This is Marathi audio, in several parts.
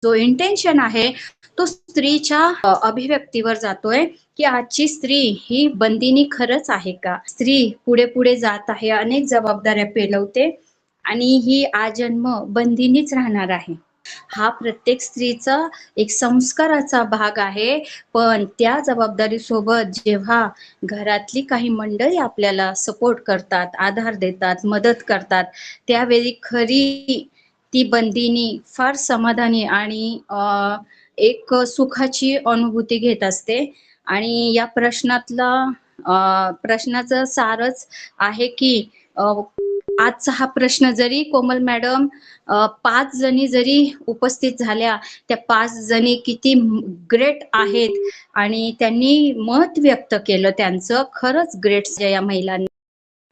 जो इंटेन्शन आहे तो स्त्रीच्या अभिव्यक्तीवर जातोय, की आजची स्त्री ही बंदिनी खरंच आहे का? स्त्री पुढे-पुढे जात आहे, अनेक जबाबदाऱ्या पेलवते आणि ही आजन्म बंदिनीच राहणार आहे. हा प्रत्येक स्त्रीचा एक संस्काराचा भाग आहे. पण त्या जबाबदारीसोबत जेव्हा घरातली काही मंडळी आपल्याला सपोर्ट करतात, आधार देतात, मदत करतात, त्यावेळी खरी ती बंदिनी फार समाधानी आणि एक सुखाची अनुभूती घेत असते आणि या प्रश्नाचं सारच आहे, की आजचा हा प्रश्न जरी कोमल मॅडम 5 जणी जरी उपस्थित झाल्या, त्या 5 जणी किती ग्रेट आहेत आणि त्यांनी मत व्यक्त केलं त्यांचं. खरंच ग्रेट या महिलांनी.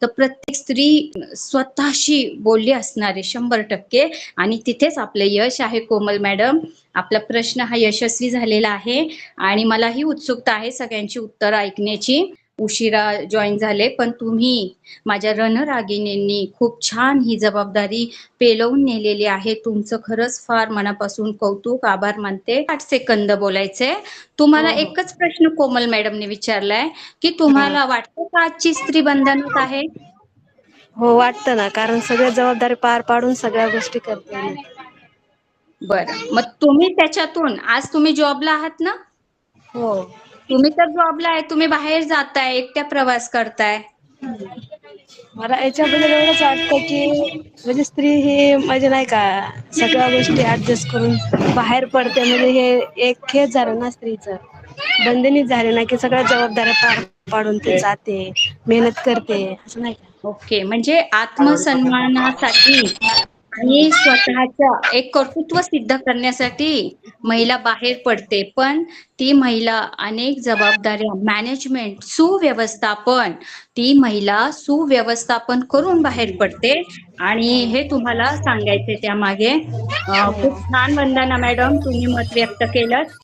तर प्रत्येक स्त्री स्वतःशी बोलली असणार आहे 100% आणि तिथेच आपलं यश आहे कोमल मॅडम. आपला प्रश्न हा यशस्वी झालेला आहे आणि मलाही उत्सुकता आहे सगळ्यांची उत्तरं ऐकण्याची. उशिरा जॉइन झाले, पण तुम्ही माझ्या रणरागिणींनी खूप छान ही जबाबदारी पेलवून नेलेली आहे. तुमचं खरंच फार मनापासून कौतुक, आभार मानते. 8 सेकंद बोलायचंय. तुम्हाला हो, हो. एकच प्रश्न कोमल मॅडमने विचारलाय, की हां. तुम्हाला वाटतं का आजची स्त्री बंधनात आहे? हो, वाटतं ना, कारण सगळ्या जबाबदारी पार पाडून सगळ्या गोष्टी करते मी. बरं. मग तुम्ही त्याच्यातून आज तुम्ही जॉबला आहात ना? हो. तुम्ही तर जॉबला आहे, तुम्ही बाहेर जाताय, एकट्या प्रवास करताय. मला याच्याबद्दल एवढंच वाटतं, की म्हणजे स्त्री ही म्हणजे नाही का सगळ्या गोष्टी ऍडजस्ट करून बाहेर पडते, म्हणजे हे एक खेळ झालं ना स्त्रीचं. बंधनीच झाले ना, की सगळ्या जबाबदाऱ्या पार पाडून ते जाते, मेहनत करते, असं नाही का? ओके. म्हणजे आत्मसन्मानासाठी आणि स्वतःच्या एक कर्तृत्व सिद्ध करण्यासाठी महिला बाहेर पडते. पण ती महिला अनेक जबाबदाऱ्या, मॅनेजमेंट, ती महिला सुव्यवस्थापन करून बाहेर पडते आणि हे तुम्हाला सांगायचंय त्यामागे. खूप छान वंदना मॅडम, तुम्ही मत व्यक्त केलंत.